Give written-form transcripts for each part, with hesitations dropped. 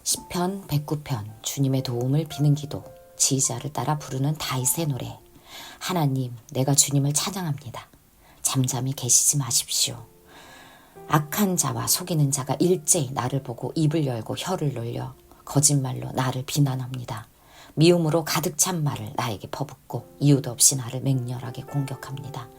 시편 109편 주님의 도움을 비는 기도. 지휘자를 따라 부르는 다윗의 노래. 하나님, 내가 주님을 찬양합니다. 잠잠히 계시지 마십시오. 악한 자와 속이는 자가 일제히 나를 보고 입을 열고 혀를 놀려 거짓말로 나를 비난합니다. 미움으로 가득 찬 말을 나에게 퍼붓고 이유도 없이 나를 맹렬하게 공격합니다.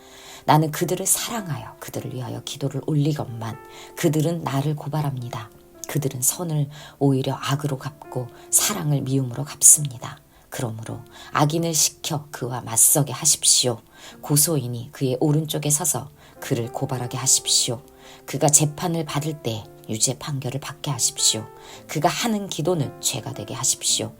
나는 그들을 사랑하여 그들을 위하여 기도를 올리건만 그들은 나를 고발합니다. 그들은 선을 오히려 악으로 갚고 사랑을 미움으로 갚습니다. 그러므로 악인을 시켜 그와 맞서게 하십시오. 고소인이 그의 오른쪽에 서서 그를 고발하게 하십시오. 그가 재판을 받을 때 유죄 판결을 받게 하십시오. 그가 하는 기도는 죄가 되게 하십시오.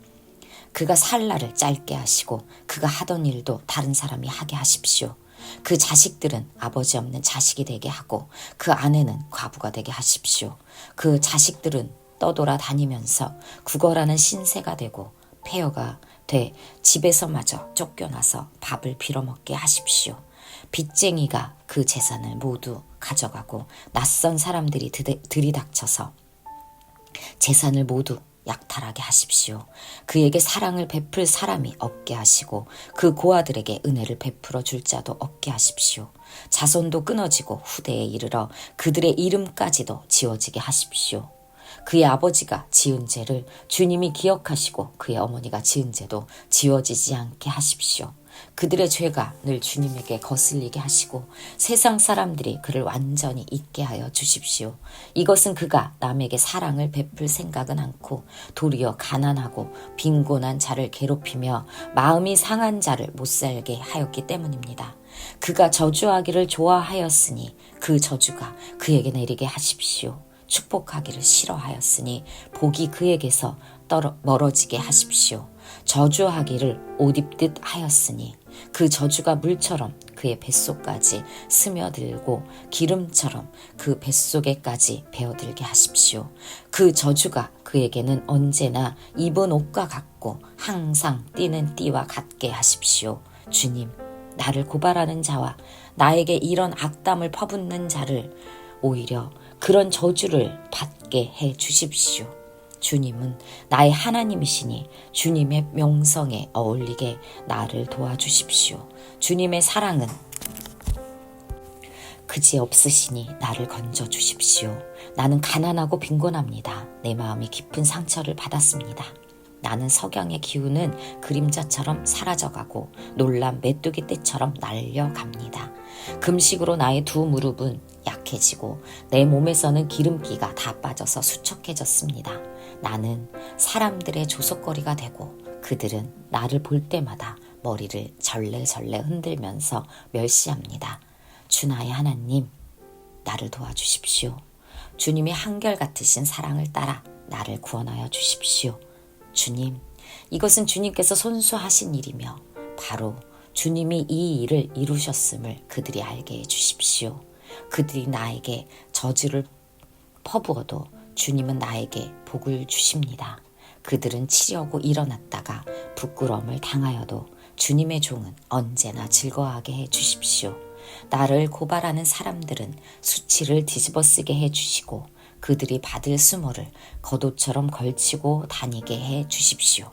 그가 살 날을 짧게 하시고 그가 하던 일도 다른 사람이 하게 하십시오. 그 자식들은 아버지 없는 자식이 되게 하고 그 아내는 과부가 되게 하십시오. 그 자식들은 떠돌아다니면서 구걸하는 신세가 되고 폐허가 돼 집에서마저 쫓겨나서 밥을 빌어먹게 하십시오. 빚쟁이가 그 재산을 모두 가져가고 낯선 사람들이 들이닥쳐서 재산을 모두 약탈하게 하십시오. 그에게 사랑을 베풀 사람이 없게 하시고 그 고아들에게 은혜를 베풀어 줄 자도 없게 하십시오. 자손도 끊어지고 후대에 이르러 그들의 이름까지도 지워지게 하십시오. 그의 아버지가 지은 죄를 주님이 기억하시고 그의 어머니가 지은 죄도 지워지지 않게 하십시오. 그들의 죄가 늘 주님에게 거슬리게 하시고 세상 사람들이 그를 완전히 잊게 하여 주십시오. 이것은 그가 남에게 사랑을 베풀 생각은 않고 도리어 가난하고 빈곤한 자를 괴롭히며 마음이 상한 자를 못살게 하였기 때문입니다. 그가 저주하기를 좋아하였으니 그 저주가 그에게 내리게 하십시오. 축복하기를 싫어하였으니 복이 그에게서 멀어지게 하십시오. 저주하기를 옷 입듯 하였으니 그 저주가 물처럼 그의 뱃속까지 스며들고 기름처럼 그 뱃속에까지 배어들게 하십시오. 그 저주가 그에게는 언제나 입은 옷과 같고 항상 띠는 띠와 같게 하십시오. 주님, 나를 고발하는 자와 나에게 이런 악담을 퍼붓는 자를 오히려 그런 저주를 받게 해 주십시오. 주님은 나의 하나님이시니 주님의 명성에 어울리게 나를 도와주십시오. 주님의 사랑은 그지없으시니 나를 건져 주십시오. 나는 가난하고 빈곤합니다. 내 마음이 깊은 상처를 받았습니다. 나는 석양의 기운은 그림자처럼 사라져가고 놀란 메뚜기 떼처럼 날려갑니다. 금식으로 나의 두 무릎은 약해지고 내 몸에서는 기름기가 다 빠져서 수척해졌습니다. 나는 사람들의 조석거리가 되고 그들은 나를 볼 때마다 머리를 절레절레 흔들면서 멸시합니다. 주 나의 하나님, 나를 도와주십시오. 주님이 한결같으신 사랑을 따라 나를 구원하여 주십시오. 주님, 이것은 주님께서 손수하신 일이며 바로 주님이 이 일을 이루셨음을 그들이 알게 해주십시오. 그들이 나에게 저주를 퍼부어도 주님은 나에게 복을 주십니다. 그들은 치려고 일어났다가 부끄러움을 당하여도 주님의 종은 언제나 즐거워하게 해주십시오. 나를 고발하는 사람들은 수치를 뒤집어쓰게 해주시고 그들이 받을 수모를 겉옷처럼 걸치고 다니게 해 주십시오.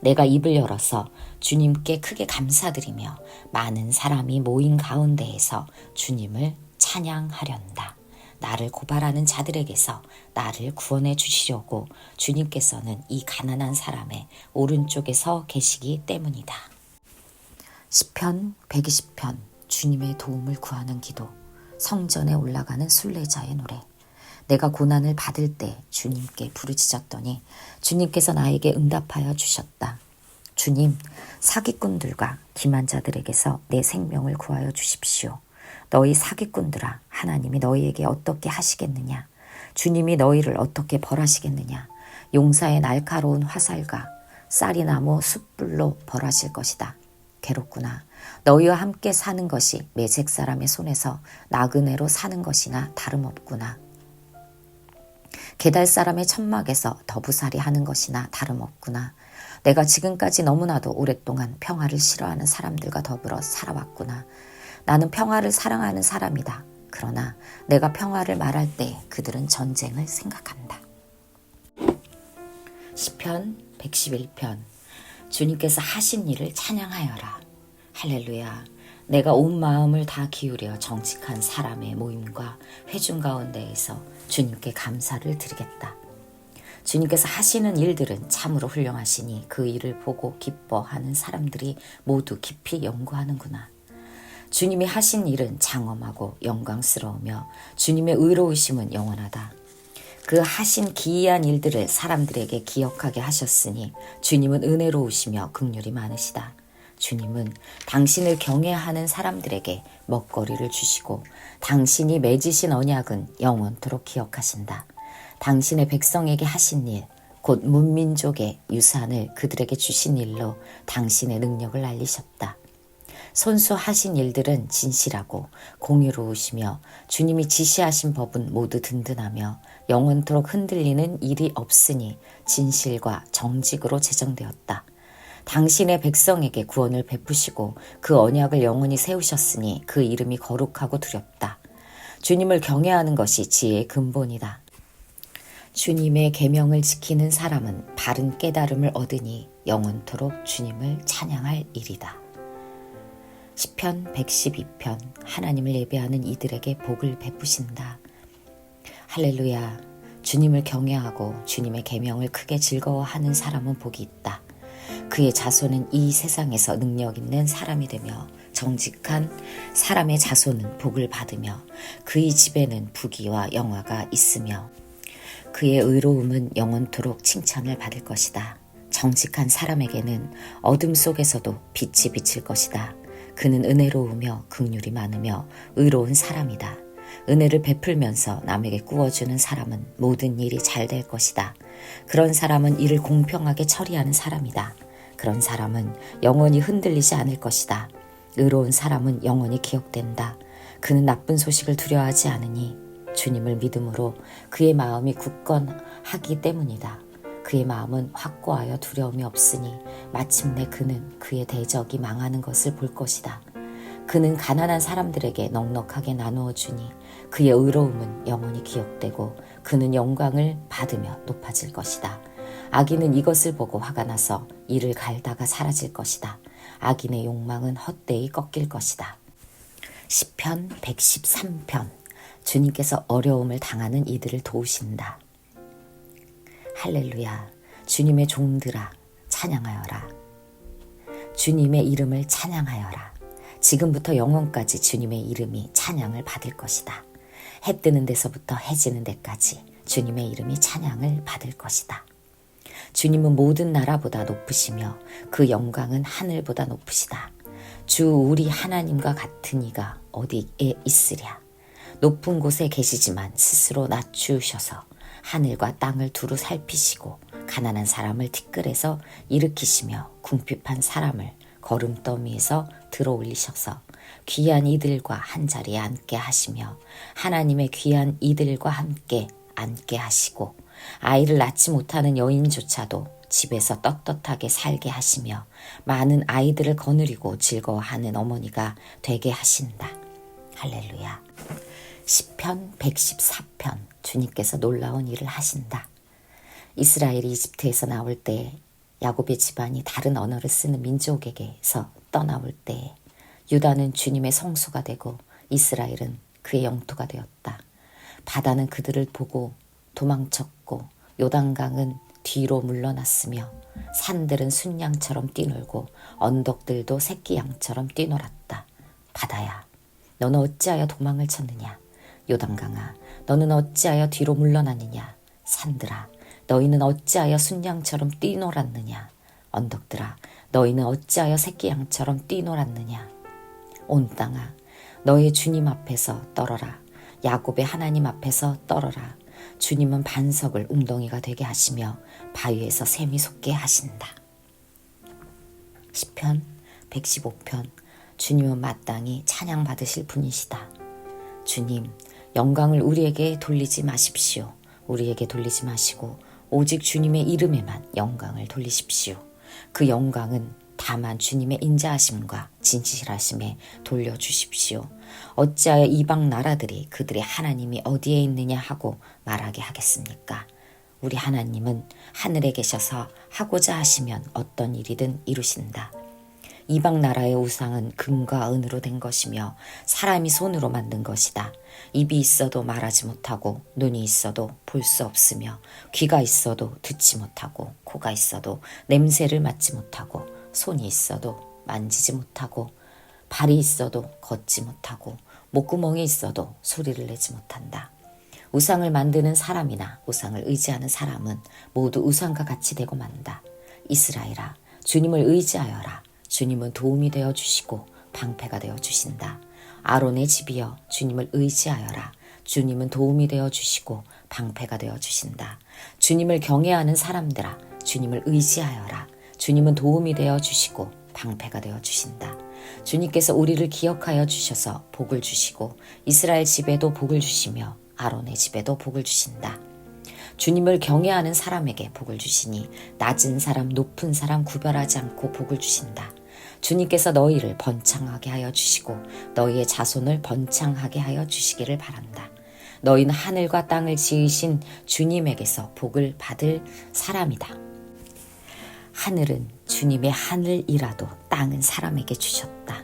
내가 입을 열어서 주님께 크게 감사드리며 많은 사람이 모인 가운데에서 주님을 찬양하련다. 나를 고발하는 자들에게서 나를 구원해 주시려고 주님께서는 이 가난한 사람의 오른쪽에 서 계시기 때문이다. 시편 120편 주님의 도움을 구하는 기도. 성전에 올라가는 순례자의 노래. 내가 고난을 받을 때 주님께 부르짖었더니 주님께서 나에게 응답하여 주셨다. 주님, 사기꾼들과 기만 자들에게서 내 생명을 구하여 주십시오. 너희 사기꾼들아, 하나님이 너희에게 어떻게 하시겠느냐? 주님이 너희를 어떻게 벌하시겠느냐? 용사의 날카로운 화살과 쌀이나무 숯불로 벌하실 것이다. 괴롭구나. 너희와 함께 사는 것이 매색 사람의 손에서 나그네로 사는 것이나 다름없구나. 게달 사람의 천막에서 더부살이 하는 것이나 다름없구나. 내가 지금까지 너무나도 오랫동안 평화를 싫어하는 사람들과 더불어 살아왔구나. 나는 평화를 사랑하는 사람이다. 그러나 내가 평화를 말할 때 그들은 전쟁을 생각한다. 시편 111편. 주님께서 하신 일을 찬양하여라. 할렐루야. 내가 온 마음을 다 기울여 정직한 사람의 모임과 회중 가운데에서 주님께 감사를 드리겠다. 주님께서 하시는 일들은 참으로 훌륭하시니 그 일을 보고 기뻐하는 사람들이 모두 깊이 연구하는구나. 주님이 하신 일은 장엄하고 영광스러우며 주님의 의로우심은 영원하다. 그 하신 기이한 일들을 사람들에게 기억하게 하셨으니 주님은 은혜로우시며 긍휼이 많으시다. 주님은 당신을 경외하는 사람들에게 먹거리를 주시고 당신이 맺으신 언약은 영원토록 기억하신다. 당신의 백성에게 하신 일, 곧 문민족의 유산을 그들에게 주신 일로 당신의 능력을 알리셨다. 손수하신 일들은 진실하고 공의로우시며 주님이 지시하신 법은 모두 든든하며 영원토록 흔들리는 일이 없으니 진실과 정직으로 제정되었다. 당신의 백성에게 구원을 베푸시고 그 언약을 영원히 세우셨으니 그 이름이 거룩하고 두렵다. 주님을 경외하는 것이 지혜의 근본이다. 주님의 계명을 지키는 사람은 바른 깨달음을 얻으니 영원토록 주님을 찬양할 일이다. 시편 112편. 하나님을 예배하는 이들에게 복을 베푸신다. 할렐루야. 주님을 경외하고 주님의 계명을 크게 즐거워하는 사람은 복이 있다. 그의 자손은 이 세상에서 능력 있는 사람이 되며 정직한 사람의 자손은 복을 받으며 그의 집에는 부귀와 영화가 있으며 그의 의로움은 영원토록 칭찬을 받을 것이다. 정직한 사람에게는 어둠 속에서도 빛이 비칠 것이다. 그는 은혜로우며 긍휼이 많으며 의로운 사람이다. 은혜를 베풀면서 남에게 꾸어주는 사람은 모든 일이 잘 될 것이다. 그런 사람은 일을 공평하게 처리하는 사람이다. 그런 사람은 영원히 흔들리지 않을 것이다. 의로운 사람은 영원히 기억된다. 그는 나쁜 소식을 두려워하지 않으니 주님을 믿음으로 그의 마음이 굳건하기 때문이다. 그의 마음은 확고하여 두려움이 없으니 마침내 그는 그의 대적이 망하는 것을 볼 것이다. 그는 가난한 사람들에게 넉넉하게 나누어 주니 그의 의로움은 영원히 기억되고 그는 영광을 받으며 높아질 것이다. 악인은 이것을 보고 화가 나서 이를 갈다가 사라질 것이다. 악인의 욕망은 헛되이 꺾일 것이다. 시편 113편. 주님께서 어려움을 당하는 이들을 도우신다. 할렐루야. 주님의 종들아 찬양하여라. 주님의 이름을 찬양하여라. 지금부터 영원까지 주님의 이름이 찬양을 받을 것이다. 해 뜨는 데서부터 해 지는 데까지 주님의 이름이 찬양을 받을 것이다. 주님은 모든 나라보다 높으시며 그 영광은 하늘보다 높으시다. 주 우리 하나님과 같은 이가 어디에 있으랴. 높은 곳에 계시지만 스스로 낮추셔서 하늘과 땅을 두루 살피시고 가난한 사람을 티끌에서 일으키시며 궁핍한 사람을 거름더미에서 들어올리셔서 귀한 이들과 한자리에 앉게 하시며 하나님의 귀한 이들과 함께 앉게 하시고 아이를 낳지 못하는 여인조차도 집에서 떳떳하게 살게 하시며 많은 아이들을 거느리고 즐거워하는 어머니가 되게 하신다. 할렐루야. 시편 114편. 주님께서 놀라운 일을 하신다. 이스라엘이 이집트에서 나올 때 야곱의 집안이 다른 언어를 쓰는 민족에게서 떠나올 때 유다는 주님의 성소가 되고 이스라엘은 그의 영토가 되었다. 바다는 그들을 보고 도망쳤고 요단강은 뒤로 물러났으며 산들은 순양처럼 뛰놀고 언덕들도 새끼 양처럼 뛰놀았다. 바다야, 너는 어찌하여 도망을 쳤느냐? 요단강아, 너는 어찌하여 뒤로 물러나느냐? 산들아, 너희는 어찌하여 순양처럼 뛰놀았느냐? 언덕들아, 너희는 어찌하여 새끼 양처럼 뛰놀았느냐? 온 땅아, 너의 주님 앞에서 떨어라. 야곱의 하나님 앞에서 떨어라. 주님은 반석을 웅덩이가 되게 하시며 바위에서 샘이 솟게 하신다. 시편 115편. 주님은 마땅히 찬양받으실 분이시다. 주님, 영광을 우리에게 돌리지 마십시오. 우리에게 돌리지 마시고 오직 주님의 이름에만 영광을 돌리십시오. 그 영광은 다만 주님의 인자하심과 진실하심에 돌려주십시오. 어찌하여 이방 나라들이 그들의 하나님이 어디에 있느냐 하고 말하게 하겠습니까? 우리 하나님은 하늘에 계셔서 하고자 하시면 어떤 일이든 이루신다. 이방 나라의 우상은 금과 은으로 된 것이며 사람이 손으로 만든 것이다. 입이 있어도 말하지 못하고 눈이 있어도 볼 수 없으며 귀가 있어도 듣지 못하고 코가 있어도 냄새를 맡지 못하고 손이 있어도 만지지 못하고 발이 있어도 걷지 못하고 목구멍이 있어도 소리를 내지 못한다. 우상을 만드는 사람이나 우상을 의지하는 사람은 모두 우상과 같이 되고 만다. 이스라엘아, 주님을 의지하여라. 주님은 도움이 되어 주시고 방패가 되어 주신다. 아론의 집이여, 주님을 의지하여라. 주님은 도움이 되어 주시고 방패가 되어 주신다. 주님을 경외하는 사람들아, 주님을 의지하여라. 주님은 도움이 되어 주시고 방패가 되어 주신다. 주님께서 우리를 기억하여 주셔서 복을 주시고 이스라엘 집에도 복을 주시며 아론의 집에도 복을 주신다. 주님을 경외하는 사람에게 복을 주시니 낮은 사람 높은 사람 구별하지 않고 복을 주신다. 주님께서 너희를 번창하게 하여 주시고 너희의 자손을 번창하게 하여 주시기를 바란다. 너희는 하늘과 땅을 지으신 주님에게서 복을 받을 사람이다. 하늘은 주님의 하늘이라도 땅은 사람에게 주셨다.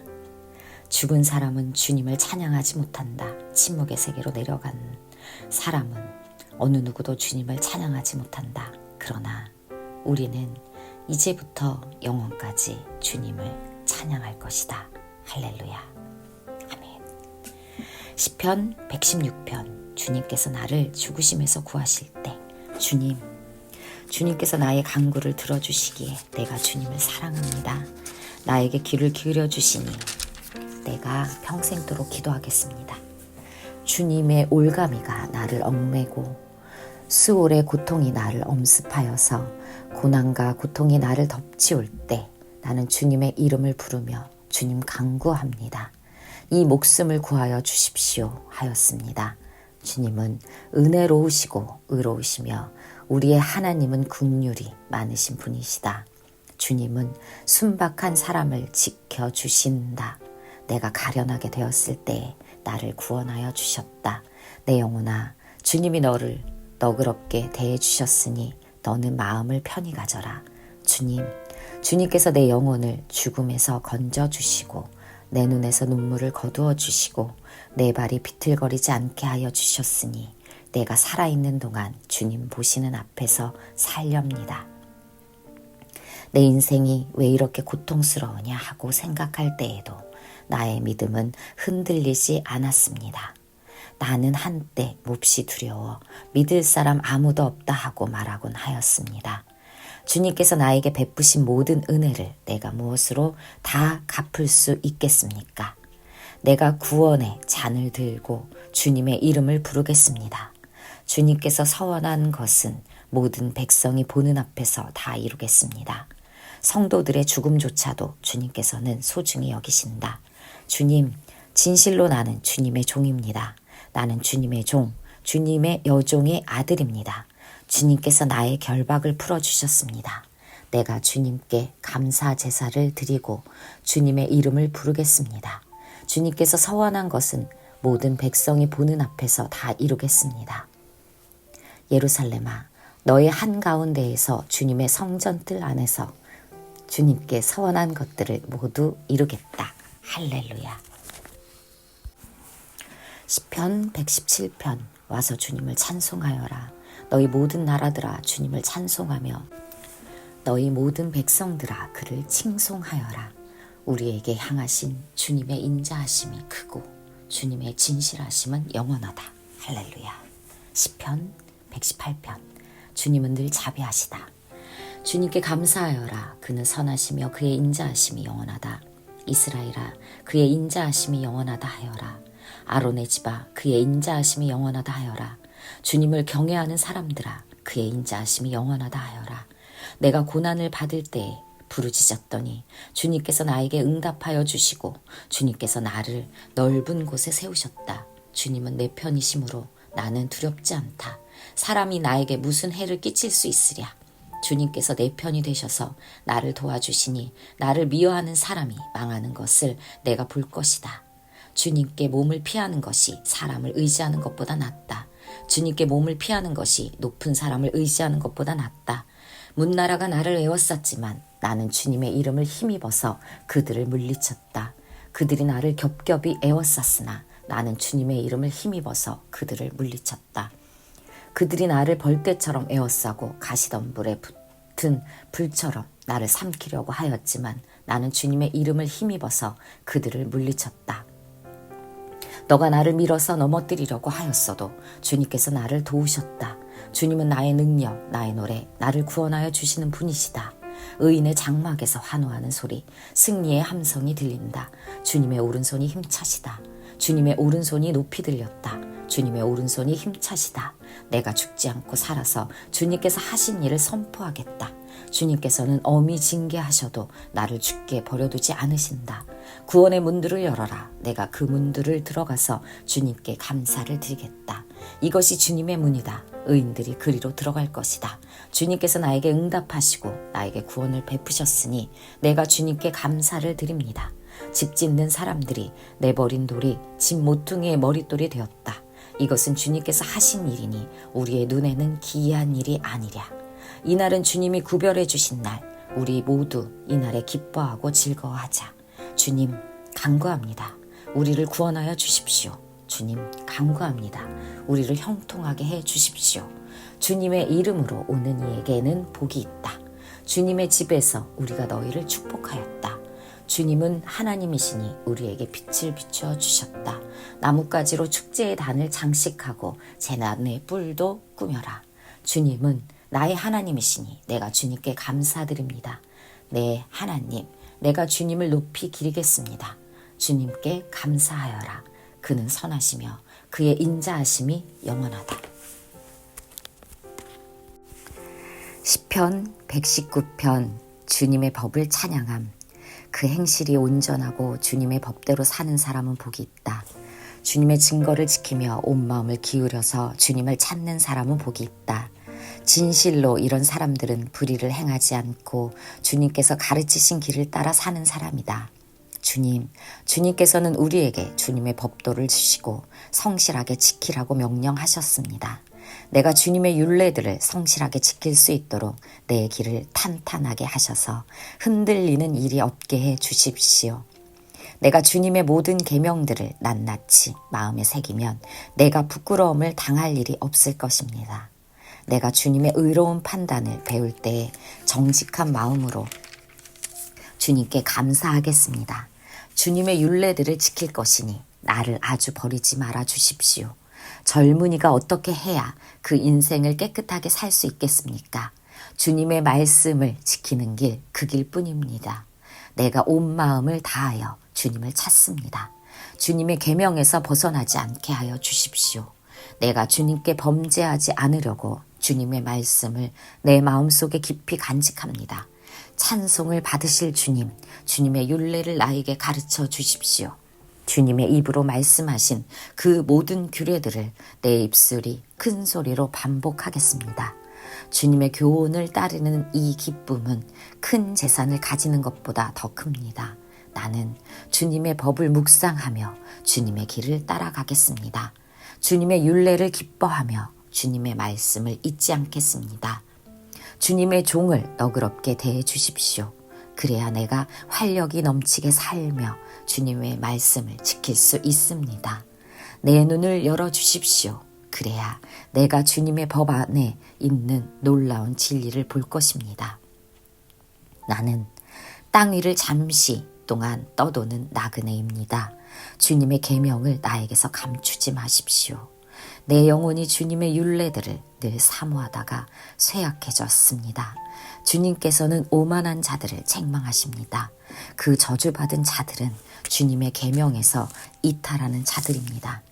죽은 사람은 주님을 찬양하지 못한다. 침묵의 세계로 내려간 사람은 어느 누구도 주님을 찬양하지 못한다. 그러나 우리는 이제부터 영원까지 주님을 찬양할 것이다. 할렐루야. 아멘. 시편 116편. 주님께서 나를 죽으심에서 구하실 때 주님께서 나의 간구를 들어주시기에 내가 주님을 사랑합니다. 나에게 귀를 기울여 주시니 내가 평생도록 기도하겠습니다. 주님의 올가미가 나를 얽매고 수월의 고통이 나를 엄습하여서 고난과 고통이 나를 덮치올 때 나는 주님의 이름을 부르며 주님 간구합니다. 이 목숨을 구하여 주십시오 하였습니다. 주님은 은혜로우시고 의로우시며 우리의 하나님은 긍휼이 많으신 분이시다. 주님은 순박한 사람을 지켜주신다. 내가 가련하게 되었을 때에 나를 구원하여 주셨다. 내 영혼아, 주님이 너를 너그럽게 대해주셨으니 너는 마음을 편히 가져라. 주님께서 내 영혼을 죽음에서 건져주시고 내 눈에서 눈물을 거두어 주시고 내 발이 비틀거리지 않게 하여 주셨으니 내가 살아있는 동안 주님 보시는 앞에서 살렵니다. 내 인생이 왜 이렇게 고통스러우냐 하고 생각할 때에도 나의 믿음은 흔들리지 않았습니다. 나는 한때 몹시 두려워 믿을 사람 아무도 없다 하고 말하곤 하였습니다. 주님께서 나에게 베푸신 모든 은혜를 내가 무엇으로 다 갚을 수 있겠습니까? 내가 구원의 잔을 들고 주님의 이름을 부르겠습니다. 주님께서 서원한 것은 모든 백성이 보는 앞에서 다 이루겠습니다. 성도들의 죽음조차도 주님께서는 소중히 여기신다. 주님, 진실로 나는 주님의 종입니다. 나는 주님의 종, 주님의 여종의 아들입니다. 주님께서 나의 결박을 풀어주셨습니다. 내가 주님께 감사 제사를 드리고 주님의 이름을 부르겠습니다. 주님께서 서원한 것은 모든 백성이 보는 앞에서 다 이루겠습니다. 예루살렘아, 너의 한가운데에서 주님의 성전뜰 안에서 주님께 서원한 것들을 모두 이루겠다. 할렐루야. 시편 117편. 와서 주님을 찬송하여라. 너희 모든 나라들아 주님을 찬송하며 너희 모든 백성들아 그를 칭송하여라. 우리에게 향하신 주님의 인자하심이 크고 주님의 진실하심은 영원하다. 할렐루야. 시편 118편. 주님은 늘 자비하시다. 주님께 감사하여라. 그는 선하시며 그의 인자하심이 영원하다. 이스라엘아, 그의 인자하심이 영원하다 하여라. 아론의 집아, 그의 인자하심이 영원하다 하여라. 주님을 경외하는 사람들아, 그의 인자하심이 영원하다 하여라. 내가 고난을 받을 때에 부르짖었더니 주님께서 나에게 응답하여 주시고 주님께서 나를 넓은 곳에 세우셨다. 주님은 내 편이시므로 나는 두렵지 않다. 사람이 나에게 무슨 해를 끼칠 수 있으랴. 주님께서 내 편이 되셔서 나를 도와주시니 나를 미워하는 사람이 망하는 것을 내가 볼 것이다. 주님께 몸을 피하는 것이 사람을 의지하는 것보다 낫다. 주님께 몸을 피하는 것이 높은 사람을 의지하는 것보다 낫다. 문나라가 나를 에워쌌지만 나는 주님의 이름을 힘입어서 그들을 물리쳤다. 그들이 나를 겹겹이 에워쌌으나 나는 주님의 이름을 힘입어서 그들을 물리쳤다. 그들이 나를 벌떼처럼 에워싸고 가시덤불에 붙은 불처럼 나를 삼키려고 하였지만 나는 주님의 이름을 힘입어서 그들을 물리쳤다. 너가 나를 밀어서 넘어뜨리려고 하였어도 주님께서 나를 도우셨다. 주님은 나의 능력, 나의 노래, 나를 구원하여 주시는 분이시다. 의인의 장막에서 환호하는 소리, 승리의 함성이 들린다. 주님의 오른손이 힘차시다. 주님의 오른손이 높이 들렸다. 주님의 오른손이 힘차시다. 내가 죽지 않고 살아서 주님께서 하신 일을 선포하겠다. 주님께서는 엄히 징계하셔도 나를 죽게 버려두지 않으신다. 구원의 문들을 열어라. 내가 그 문들을 들어가서 주님께 감사를 드리겠다. 이것이 주님의 문이다. 의인들이 그리로 들어갈 것이다. 주님께서 나에게 응답하시고 나에게 구원을 베푸셨으니 내가 주님께 감사를 드립니다. 집 짓는 사람들이 내버린 돌이 집 모퉁이의 머릿돌이 되었다. 이것은 주님께서 하신 일이니 우리의 눈에는 기이한 일이 아니랴. 이날은 주님이 구별해 주신 날, 우리 모두 이날에 기뻐하고 즐거워하자. 주님 간구합니다. 우리를 구원하여 주십시오. 주님 간구합니다. 우리를 형통하게 해 주십시오. 주님의 이름으로 오는 이에게는 복이 있다. 주님의 집에서 우리가 너희를 축복하였다. 주님은 하나님이시니 우리에게 빛을 비추어 주셨다. 나뭇가지로 축제의 단을 장식하고 제단의 뿔도 꾸며라. 주님은 나의 하나님이시니 내가 주님께 감사드립니다. 네 하나님, 내가 주님을 높이 기리겠습니다. 주님께 감사하여라. 그는 선하시며 그의 인자하심이 영원하다. 시편 119편 주님의 법을 찬양함. 그 행실이 온전하고 주님의 법대로 사는 사람은 복이 있다. 주님의 증거를 지키며 온 마음을 기울여서 주님을 찾는 사람은 복이 있다. 진실로 이런 사람들은 불의를 행하지 않고 주님께서 가르치신 길을 따라 사는 사람이다. 주님께서는 우리에게 주님의 법도를 주시고 성실하게 지키라고 명령하셨습니다. 내가 주님의 율례들을 성실하게 지킬 수 있도록 내 길을 탄탄하게 하셔서 흔들리는 일이 없게 해 주십시오. 내가 주님의 모든 계명들을 낱낱이 마음에 새기면 내가 부끄러움을 당할 일이 없을 것입니다. 내가 주님의 의로운 판단을 배울 때에 정직한 마음으로 주님께 감사하겠습니다. 주님의 율례들을 지킬 것이니 나를 아주 버리지 말아 주십시오. 젊은이가 어떻게 해야 그 인생을 깨끗하게 살 수 있겠습니까? 주님의 말씀을 지키는 길, 그 길뿐입니다. 내가 온 마음을 다하여 주님을 찾습니다. 주님의 계명에서 벗어나지 않게 하여 주십시오. 내가 주님께 범죄하지 않으려고 주님의 말씀을 내 마음속에 깊이 간직합니다. 찬송을 받으실 주님, 주님의 율례를 나에게 가르쳐 주십시오. 주님의 입으로 말씀하신 그 모든 규례들을 내 입술이 큰 소리로 반복하겠습니다. 주님의 교훈을 따르는 이 기쁨은 큰 재산을 가지는 것보다 더 큽니다. 나는 주님의 법을 묵상하며 주님의 길을 따라가겠습니다. 주님의 율례를 기뻐하며 주님의 말씀을 잊지 않겠습니다. 주님의 종을 너그럽게 대해 주십시오. 그래야 내가 활력이 넘치게 살며 주님의 말씀을 지킬 수 있습니다. 내 눈을 열어주십시오. 그래야 내가 주님의 법 안에 있는 놀라운 진리를 볼 것입니다. 나는 땅 위를 잠시 동안 떠도는 나그네입니다. 주님의 계명을 나에게서 감추지 마십시오. 내 영혼이 주님의 율례들을 늘 사모하다가 쇠약해졌습니다. 주님께서는 오만한 자들을 책망하십니다. 그 저주받은 자들은 주님의 계명에서 이탈하는 자들입니다.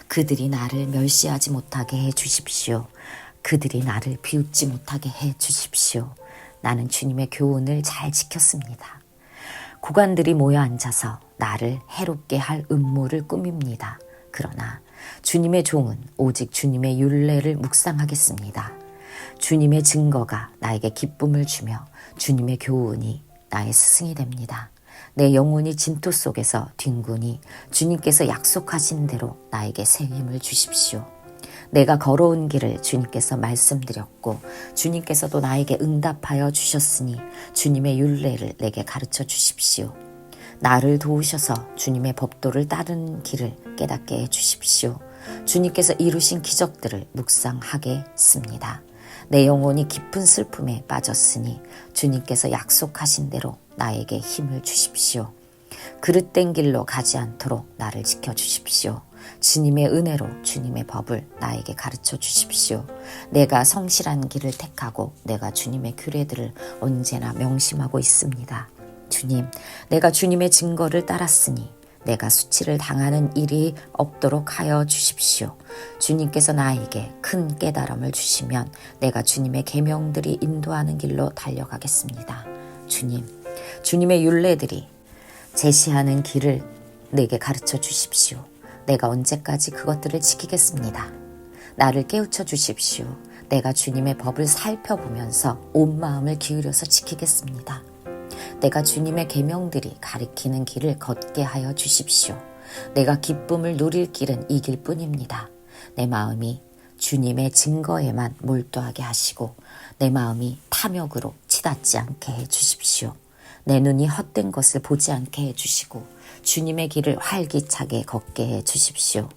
그들이 나를 멸시하지 못하게 해 주십시오. 그들이 나를 비웃지 못하게 해 주십시오. 나는 주님의 교훈을 잘 지켰습니다. 고관들이 모여 앉아서 나를 해롭게 할 음모를 꾸밉니다. 그러나 주님의 종은 오직 주님의 율례를 묵상하겠습니다. 주님의 증거가 나에게 기쁨을 주며 주님의 교훈이 나의 스승이 됩니다. 내 영혼이 진토 속에서 뒹구니 주님께서 약속하신 대로 나에게 새 힘을 주십시오. 내가 걸어온 길을 주님께서 말씀드렸고 주님께서도 나에게 응답하여 주셨으니 주님의 율례를 내게 가르쳐 주십시오. 나를 도우셔서 주님의 법도를 따르는 길을 깨닫게 해 주십시오. 주님께서 이루신 기적들을 묵상하겠습니다. 내 영혼이 깊은 슬픔에 빠졌으니 주님께서 약속하신 대로 나에게 힘을 주십시오. 그릇된 길로 가지 않도록 나를 지켜주십시오. 주님의 은혜로 주님의 법을 나에게 가르쳐 주십시오. 내가 성실한 길을 택하고 내가 주님의 규례들을 언제나 명심하고 있습니다. 주님, 내가 주님의 증거를 따랐으니 내가 수치를 당하는 일이 없도록 하여 주십시오. 주님께서 나에게 큰 깨달음을 주시면 내가 주님의 계명들이 인도하는 길로 달려가겠습니다. 주님, 주님의 율례들이 제시하는 길을 내게 가르쳐 주십시오. 내가 언제까지 그것들을 지키겠습니다. 나를 깨우쳐 주십시오. 내가 주님의 법을 살펴보면서 온 마음을 기울여서 지키겠습니다. 내가 주님의 계명들이 가리키는 길을 걷게 하여 주십시오. 내가 기쁨을 누릴 길은 이 길뿐입니다. 내 마음이 주님의 증거에만 몰두하게 하시고 내 마음이 탐욕으로 치닫지 않게 해 주십시오. 내 눈이 헛된 것을 보지 않게 해 주시고 주님의 길을 활기차게 걷게 해 주십시오.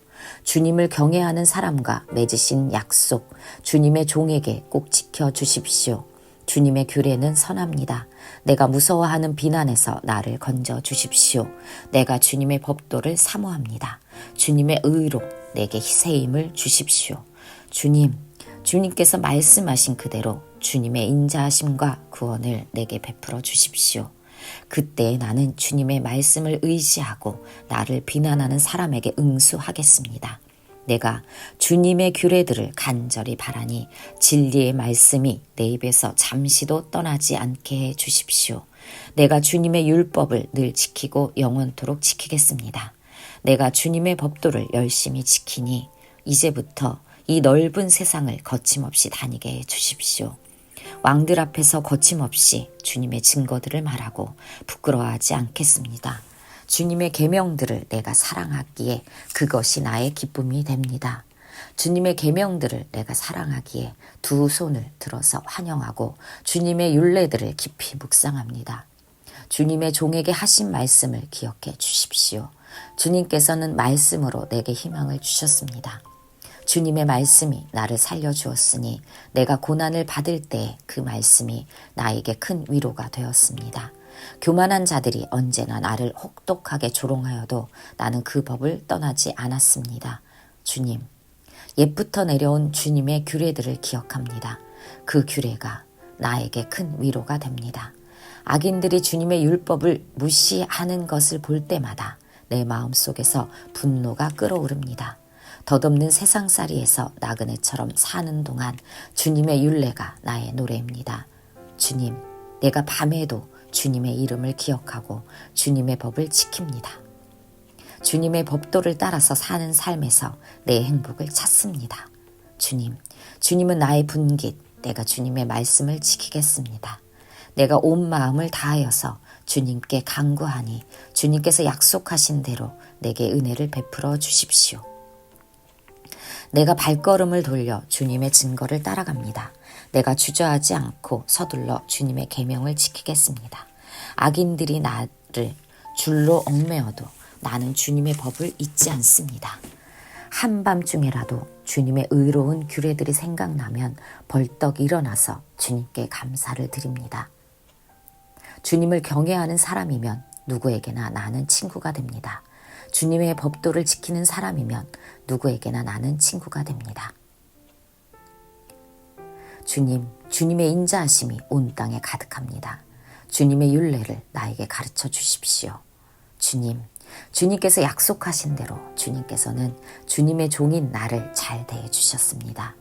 주님을 경외하는 사람과 맺으신 약속, 주님의 종에게 꼭 지켜 주십시오. 주님의 규례는 선합니다. 내가 무서워하는 비난에서 나를 건져 주십시오. 내가 주님의 법도를 사모합니다. 주님의 의로 내게 새 힘을 주십시오. 주님, 주님께서 말씀하신 그대로 주님의 인자하심과 구원을 내게 베풀어 주십시오. 그때 나는 주님의 말씀을 의지하고 나를 비난하는 사람에게 응수하겠습니다. 내가 주님의 규례들을 간절히 바라니 진리의 말씀이 내 입에서 잠시도 떠나지 않게 해 주십시오. 내가 주님의 율법을 늘 지키고 영원토록 지키겠습니다. 내가 주님의 법도를 열심히 지키니 이제부터 이 넓은 세상을 거침없이 다니게 해 주십시오. 왕들 앞에서 거침없이 주님의 증거들을 말하고 부끄러워하지 않겠습니다. 주님의 계명들을 내가 사랑하기에 그것이 나의 기쁨이 됩니다. 주님의 계명들을 내가 사랑하기에 두 손을 들어서 환영하고 주님의 율례들을 깊이 묵상합니다. 주님의 종에게 하신 말씀을 기억해 주십시오. 주님께서는 말씀으로 내게 희망을 주셨습니다. 주님의 말씀이 나를 살려주었으니 내가 고난을 받을 때 그 말씀이 나에게 큰 위로가 되었습니다. 교만한 자들이 언제나 나를 혹독하게 조롱하여도 나는 그 법을 떠나지 않았습니다. 주님, 옛부터 내려온 주님의 규례들을 기억합니다. 그 규례가 나에게 큰 위로가 됩니다. 악인들이 주님의 율법을 무시하는 것을 볼 때마다 내 마음속에서 분노가 끓어오릅니다. 덧없는 세상살이에서 나그네처럼 사는 동안 주님의 율례가 나의 노래입니다. 주님, 내가 밤에도 주님의 이름을 기억하고 주님의 법을 지킵니다. 주님의 법도를 따라서 사는 삶에서 내 행복을 찾습니다. 주님, 주님은 나의 분깃, 내가 주님의 말씀을 지키겠습니다. 내가 온 마음을 다하여서 주님께 간구하니 주님께서 약속하신 대로 내게 은혜를 베풀어 주십시오. 내가 발걸음을 돌려 주님의 증거를 따라갑니다. 내가 주저하지 않고 서둘러 주님의 계명을 지키겠습니다. 악인들이 나를 줄로 얽매어도 나는 주님의 법을 잊지 않습니다. 한밤중에라도 주님의 의로운 규례들이 생각나면 벌떡 일어나서 주님께 감사를 드립니다. 주님을 경외하는 사람이면 누구에게나 나는 친구가 됩니다. 주님의 법도를 지키는 사람이면 누구에게나 나는 친구가 됩니다. 주님, 주님의 인자하심이 온 땅에 가득합니다. 주님의 율례를 나에게 가르쳐 주십시오. 주님, 주님께서 약속하신 대로 주님께서는 주님의 종인 나를 잘 대해 주셨습니다.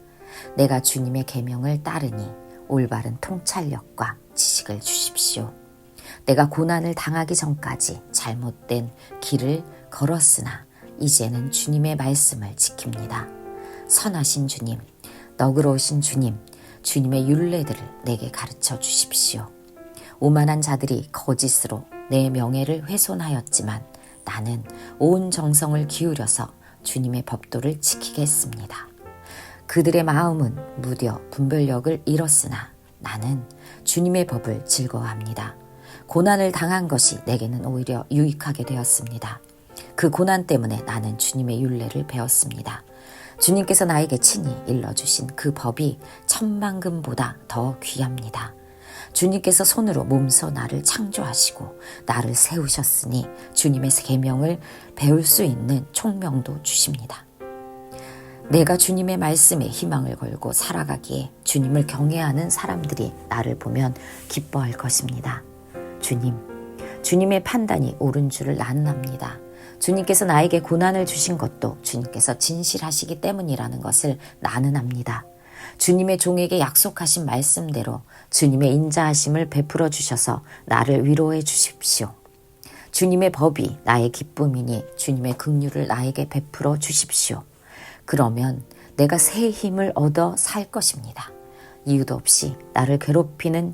내가 주님의 계명을 따르니 올바른 통찰력과 지식을 주십시오. 내가 고난을 당하기 전까지 잘못된 길을 걸었으나 이제는 주님의 말씀을 지킵니다. 선하신 주님, 너그러우신 주님, 주님의 율례들을 내게 가르쳐 주십시오. 오만한 자들이 거짓으로 내 명예를 훼손하였지만 나는 온 정성을 기울여서 주님의 법도를 지키겠습니다. 그들의 마음은 무뎌 분별력을 잃었으나 나는 주님의 법을 즐거워합니다. 고난을 당한 것이 내게는 오히려 유익하게 되었습니다. 그 고난 때문에 나는 주님의 율례를 배웠습니다. 주님께서 나에게 친히 일러주신 그 법이 천만금보다 더 귀합니다. 주님께서 손으로 몸소 나를 창조하시고 나를 세우셨으니 주님의 계명을 배울 수 있는 총명도 주십니다. 내가 주님의 말씀에 희망을 걸고 살아가기에 주님을 경외하는 사람들이 나를 보면 기뻐할 것입니다. 주님의 판단이 옳은 줄을 나는 압니다. 주님께서 나에게 고난을 주신 것도 주님께서 진실하시기 때문이라는 것을 나는 압니다. 주님의 종에게 약속하신 말씀대로 주님의 인자하심을 베풀어 주셔서 나를 위로해 주십시오. 주님의 법이 나의 기쁨이니 주님의 긍휼을 나에게 베풀어 주십시오. 그러면 내가 새 힘을 얻어 살 것입니다. 이유도 없이 나를 괴롭히는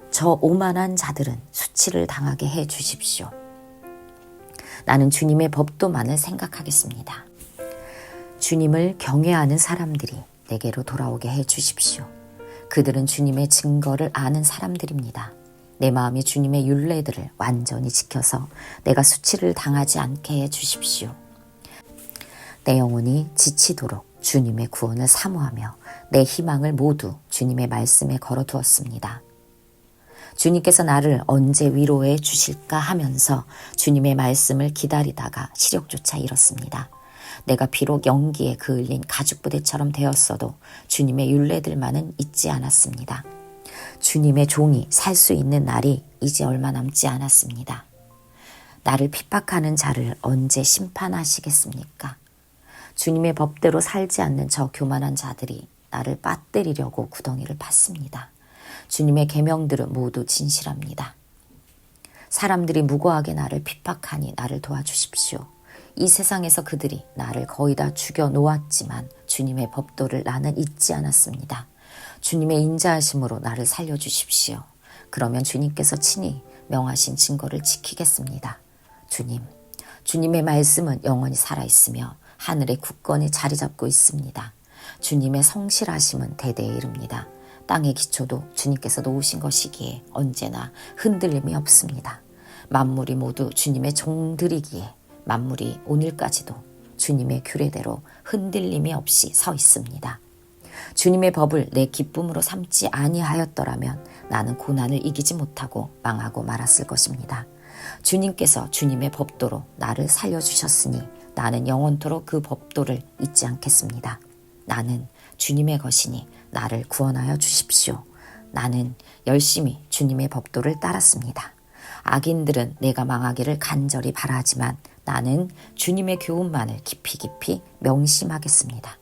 저 오만한 자들은 수치를 당하게 해 주십시오. 나는 주님의 법도만을 생각하겠습니다. 주님을 경외하는 사람들이 내게로 돌아오게 해 주십시오. 그들은 주님의 증거를 아는 사람들입니다. 내 마음이 주님의 율례들을 완전히 지켜서 내가 수치를 당하지 않게 해 주십시오. 내 영혼이 지치도록 주님의 구원을 사모하며 내 희망을 모두 주님의 말씀에 걸어두었습니다. 주님께서 나를 언제 위로해 주실까 하면서 주님의 말씀을 기다리다가 시력조차 잃었습니다. 내가 비록 연기에 그을린 가죽부대처럼 되었어도 주님의 율례들만은 잊지 않았습니다. 주님의 종이 살 수 있는 날이 이제 얼마 남지 않았습니다. 나를 핍박하는 자를 언제 심판하시겠습니까? 주님의 법대로 살지 않는 저 교만한 자들이 나를 빠뜨리려고 구덩이를 팠습니다. 주님의 계명들은 모두 진실합니다. 사람들이 무고하게 나를 핍박하니 나를 도와주십시오. 이 세상에서 그들이 나를 거의 다 죽여 놓았지만 주님의 법도를 나는 잊지 않았습니다. 주님의 인자하심으로 나를 살려주십시오. 그러면 주님께서 친히 명하신 증거를 지키겠습니다. 주님의 말씀은 영원히 살아있으며 하늘에 굳건히 자리 잡고 있습니다. 주님의 성실하심은 대대에 이릅니다. 땅의 기초도 주님께서 놓으신 것이기에 언제나 흔들림이 없습니다. 만물이 모두 주님의 종들이기에 만물이 오늘까지도 주님의 규례대로 흔들림이 없이 서 있습니다. 주님의 법을 내 기쁨으로 삼지 아니하였더라면 나는 고난을 이기지 못하고 망하고 말았을 것입니다. 주님께서 주님의 법도로 나를 살려주셨으니 나는 영원토록 그 법도를 잊지 않겠습니다. 나는 주님의 것이니 나를 구원하여 주십시오. 나는 열심히 주님의 법도를 따랐습니다. 악인들은 내가 망하기를 간절히 바라지만 나는 주님의 교훈만을 깊이 명심하겠습니다.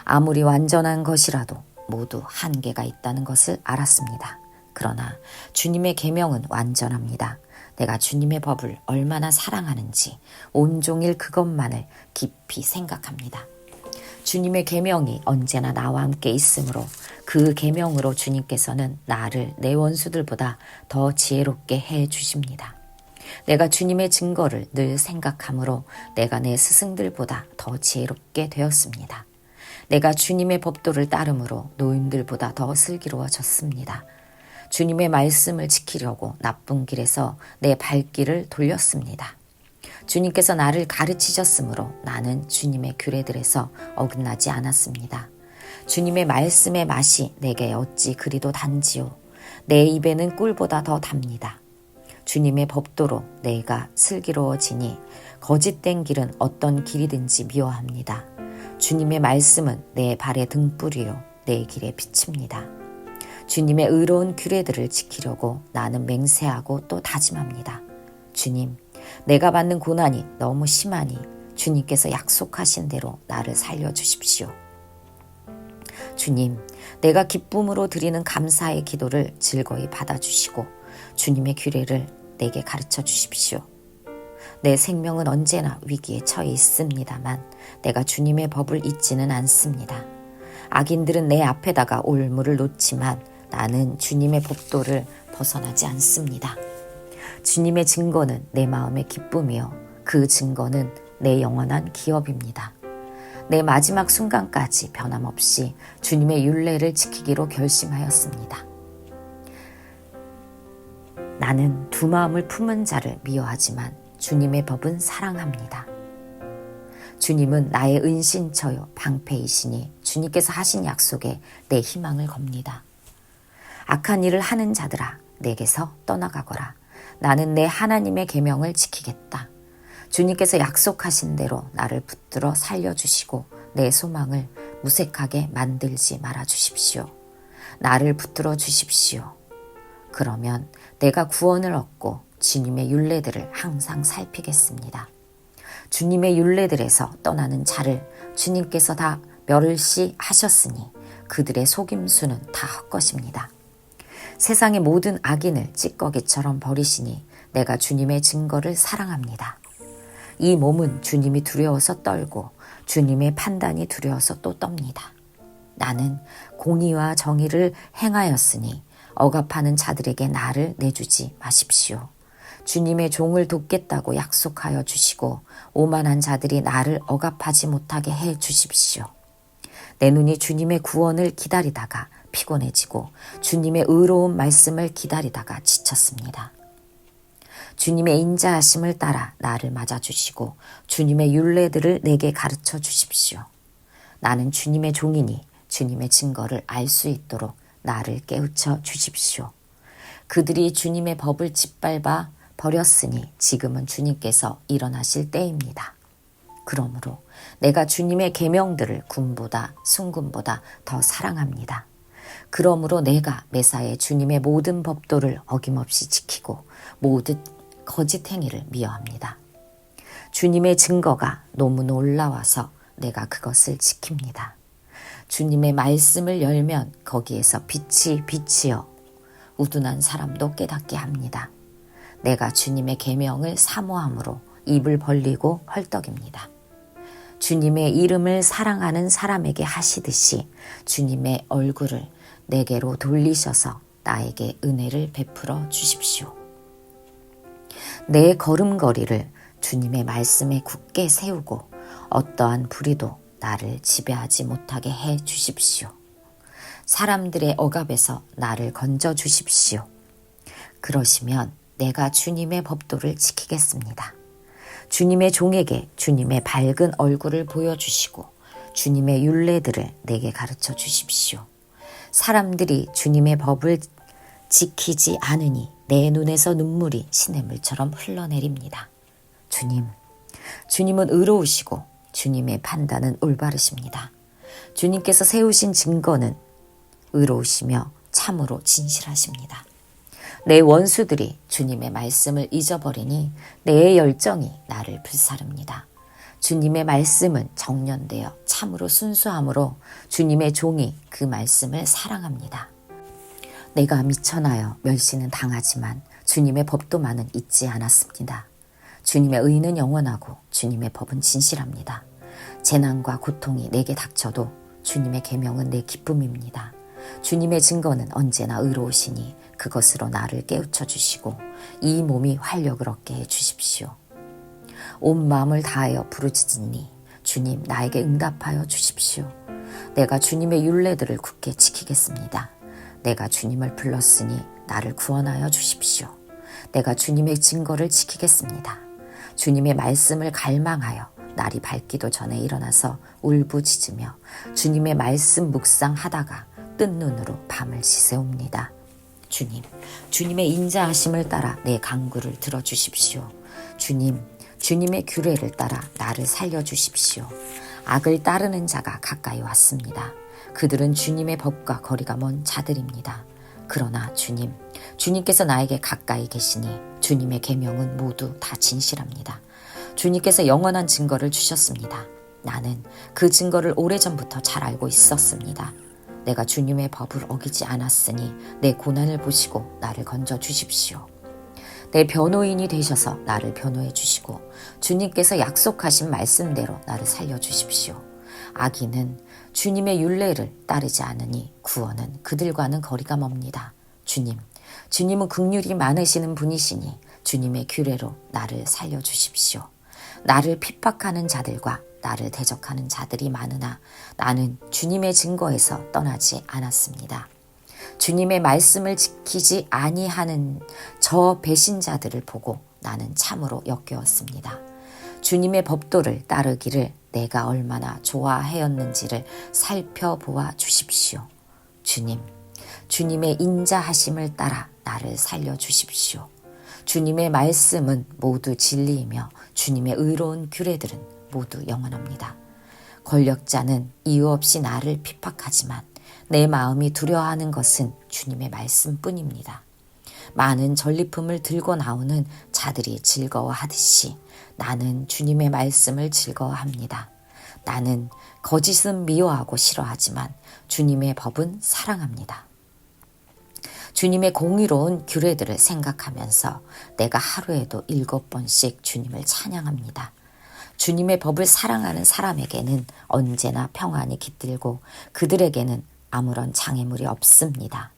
아무리 완전한 것이라도 모두 한계가 있다는 것을 알았습니다. 그러나 주님의 계명은 완전합니다. 내가 주님의 법을 얼마나 사랑하는지 온종일 그것만을 깊이 생각합니다. 주님의 계명이 언제나 나와 함께 있으므로 그 계명으로 주님께서는 나를 내 원수들보다 더 지혜롭게 해 주십니다. 내가 주님의 증거를 늘 생각하므로 내가 내 스승들보다 더 지혜롭게 되었습니다. 내가 주님의 법도를 따름으로 노인들보다 더 슬기로워졌습니다. 주님의 말씀을 지키려고 나쁜 길에서 내 발길을 돌렸습니다. 주님께서 나를 가르치셨으므로 나는 주님의 규례들에서 어긋나지 않았습니다. 주님의 말씀의 맛이 내게 어찌 그리도 단지요. 내 입에는 꿀보다 더 답니다. 주님의 법도로 내가 슬기로워지니 거짓된 길은 어떤 길이든지 미워합니다. 주님의 말씀은 내 발의 등불이요 내 길의 빛입니다. 주님의 의로운 규례들을 지키려고 나는 맹세하고 또 다짐합니다. 주님, 내가 받는 고난이 너무 심하니 주님께서 약속하신 대로 나를 살려주십시오. 주님, 내가 기쁨으로 드리는 감사의 기도를 즐거이 받아주시고 주님의 규례를 내게 가르쳐 주십시오. 내 생명은 언제나 위기에 처해 있습니다만 내가 주님의 법을 잊지는 않습니다. 악인들은 내 앞에다가 올무를 놓지만 나는 주님의 법도를 벗어나지 않습니다. 주님의 증거는 내 마음의 기쁨이요. 그 증거는 내 영원한 기업입니다. 내 마지막 순간까지 변함없이 주님의 율례를 지키기로 결심하였습니다. 나는 두 마음을 품은 자를 미워하지만 주님의 법은 사랑합니다. 주님은 나의 은신처요 방패이시니 주님께서 하신 약속에 내 희망을 겁니다. 악한 일을 하는 자들아 내게서 떠나가거라. 나는 내 하나님의 계명을 지키겠다. 주님께서 약속하신 대로 나를 붙들어 살려주시고 내 소망을 무색하게 만들지 말아주십시오. 나를 붙들어 주십시오. 그러면 내가 구원을 얻고 주님의 율례들을 항상 살피겠습니다. 주님의 율례들에서 떠나는 자를 주님께서 다 멸시하셨으니 그들의 속임수는 다 헛것입니다. 세상의 모든 악인을 찌꺼기처럼 버리시니 내가 주님의 증거를 사랑합니다. 이 몸은 주님이 두려워서 떨고 주님의 판단이 두려워서 또 떱니다. 나는 공의와 정의를 행하였으니 억압하는 자들에게 나를 내주지 마십시오. 주님의 종을 돕겠다고 약속하여 주시고 오만한 자들이 나를 억압하지 못하게 해 주십시오. 내 눈이 주님의 구원을 기다리다가 피곤해지고 주님의 의로운 말씀을 기다리다가 지쳤습니다. 주님의 인자하심을 따라 나를 맞아주시고 주님의 율례들을 내게 가르쳐 주십시오. 나는 주님의 종이니 주님의 증거를 알 수 있도록 나를 깨우쳐 주십시오. 그들이 주님의 법을 짓밟아 버렸으니 지금은 주님께서 일어나실 때입니다. 그러므로 내가 주님의 계명들을 군보다 순금보다 더 사랑합니다. 그러므로 내가 매사에 주님의 모든 법도를 어김없이 지키고 모든 거짓 행위를 미워합니다. 주님의 증거가 너무 놀라워서 내가 그것을 지킵니다. 주님의 말씀을 열면 거기에서 빛이 비치어 우둔한 사람도 깨닫게 합니다. 내가 주님의 계명을 사모함으로 입을 벌리고 헐떡입니다. 주님의 이름을 사랑하는 사람에게 하시듯이 주님의 얼굴을 내게로 돌리셔서 나에게 은혜를 베풀어 주십시오. 내 걸음걸이를 주님의 말씀에 굳게 세우고 어떠한 불의도 나를 지배하지 못하게 해 주십시오. 사람들의 억압에서 나를 건져 주십시오. 그러시면 내가 주님의 법도를 지키겠습니다. 주님의 종에게 주님의 밝은 얼굴을 보여주시고 주님의 율례들을 내게 가르쳐 주십시오. 사람들이 주님의 법을 지키지 않으니 내 눈에서 눈물이 시냇물처럼 흘러내립니다. 주님은 의로우시고 주님의 판단은 올바르십니다. 주님께서 세우신 증거는 의로우시며 참으로 진실하십니다. 내 원수들이 주님의 말씀을 잊어버리니 내 열정이 나를 불사릅니다. 주님의 말씀은 정련되어 참으로 순수함으로 주님의 종이 그 말씀을 사랑합니다. 내가 미천하여 멸시는 당하지만 주님의 법도만은 잊지 않았습니다. 주님의 의는 영원하고 주님의 법은 진실합니다. 재난과 고통이 내게 닥쳐도 주님의 계명은 내 기쁨입니다. 주님의 증거는 언제나 의로우시니 그것으로 나를 깨우쳐 주시고 이 몸이 활력을 얻게 해 주십시오. 온 마음을 다하여 부르짖으니 주님 나에게 응답하여 주십시오. 내가 주님의 율례들을 굳게 지키겠습니다. 내가 주님을 불렀으니 나를 구원하여 주십시오. 내가 주님의 증거를 지키겠습니다. 주님의 말씀을 갈망하여 날이 밝기도 전에 일어나서 울부짖으며 주님의 말씀 묵상하다가 뜬 눈으로 밤을 지새웁니다. 주님의 인자하심을 따라 내 간구를 들어주십시오. 주님의 규례를 따라 나를 살려주십시오. 악을 따르는 자가 가까이 왔습니다. 그들은 주님의 법과 거리가 먼 자들입니다. 그러나 주님께서 나에게 가까이 계시니 주님의 계명은 모두 다 진실합니다. 주님께서 영원한 증거를 주셨습니다. 나는 그 증거를 오래전부터 잘 알고 있었습니다. 내가 주님의 법을 어기지 않았으니 내 고난을 보시고 나를 건져 주십시오. 내 변호인이 되셔서 나를 변호해 주시고 주님께서 약속하신 말씀대로 나를 살려 주십시오. 악인은 주님의 율례를 따르지 않으니 구원은 그들과는 거리가 멉니다. 주님은 긍휼이 많으시는 분이시니 주님의 규례로 나를 살려주십시오. 나를 핍박하는 자들과 나를 대적하는 자들이 많으나 나는 주님의 증거에서 떠나지 않았습니다. 주님의 말씀을 지키지 아니하는 저 배신자들을 보고 나는 참으로 역겨웠습니다. 주님의 법도를 따르기를 내가 얼마나 좋아하였는지를 살펴보아 주십시오. 주님, 주님의 인자하심을 따라 나를 살려주십시오. 주님의 말씀은 모두 진리이며 주님의 의로운 규례들은 모두 영원합니다. 권력자는 이유 없이 나를 핍박하지만 내 마음이 두려워하는 것은 주님의 말씀뿐입니다. 많은 전리품을 들고 나오는 자들이 즐거워하듯이 나는 주님의 말씀을 즐거워합니다. 나는 거짓은 미워하고 싫어하지만 주님의 법은 사랑합니다. 주님의 공의로운 규례들을 생각하면서 내가 하루에도 7번씩 주님을 찬양합니다. 주님의 법을 사랑하는 사람에게는 언제나 평안이 깃들고 그들에게는 아무런 장애물이 없습니다.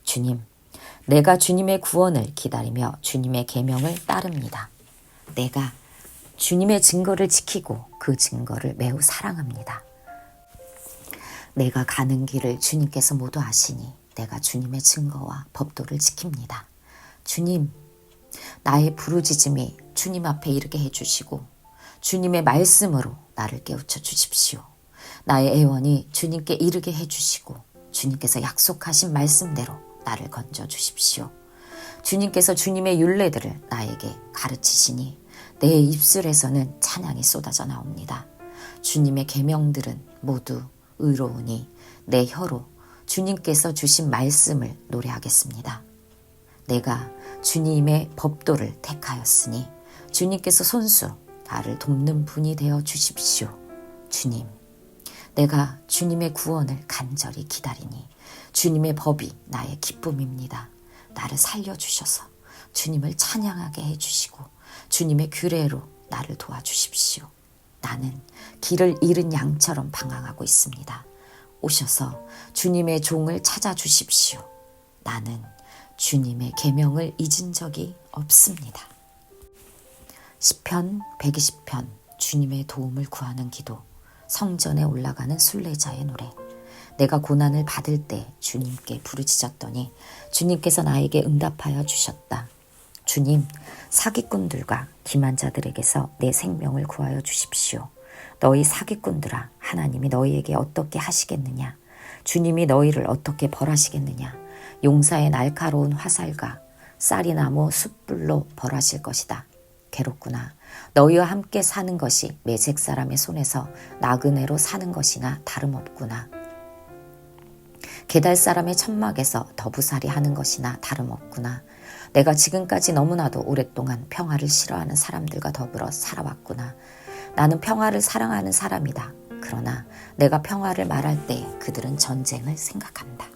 주님, 내가 주님의 구원을 기다리며 주님의 계명을 따릅니다. 내가 주님의 증거를 지키고 그 증거를 매우 사랑합니다. 내가 가는 길을 주님께서 모두 아시니 내가 주님의 증거와 법도를 지킵니다. 주님, 나의 부르짖음이 주님 앞에 이르게 해주시고 주님의 말씀으로 나를 깨우쳐 주십시오. 나의 애원이 주님께 이르게 해주시고 주님께서 약속하신 말씀대로 나를 건져 주십시오. 주님께서 주님의 율례들을 나에게 가르치시니 내 입술에서는 찬양이 쏟아져 나옵니다. 주님의 계명들은 모두 의로우니 내 혀로 주님께서 주신 말씀을 노래하겠습니다. 내가 주님의 법도를 택하였으니 주님께서 손수 나를 돕는 분이 되어 주십시오. 주님, 내가 주님의 구원을 간절히 기다리니 주님의 법이 나의 기쁨입니다. 나를 살려주셔서 주님을 찬양하게 해주시고 주님의 규례로 나를 도와주십시오. 나는 길을 잃은 양처럼 방황하고 있습니다. 오셔서 주님의 종을 찾아주십시오. 나는 주님의 계명을 잊은 적이 없습니다. 시편 120편 주님의 도움을 구하는 기도. 성전에 올라가는 순례자의 노래. 내가 고난을 받을 때 주님께 부르짖었더니 주님께서 나에게 응답하여 주셨다. 주님, 사기꾼들과 기만 자들에게서 내 생명을 구하여 주십시오. 너희 사기꾼들아, 하나님이 너희에게 어떻게 하시겠느냐? 주님이 너희를 어떻게 벌하시겠느냐? 용사의 날카로운 화살과 쌀이나무 숯불로 벌하실 것이다. 괴롭구나. 너희와 함께 사는 것이 매색 사람의 손에서 나그네로 사는 것이나 다름없구나. 게달 사람의 천막에서 더부살이 하는 것이나 다름없구나. 내가 지금까지 너무나도 오랫동안 평화를 싫어하는 사람들과 더불어 살아왔구나. 나는 평화를 사랑하는 사람이다. 그러나 내가 평화를 말할 때 그들은 전쟁을 생각한다.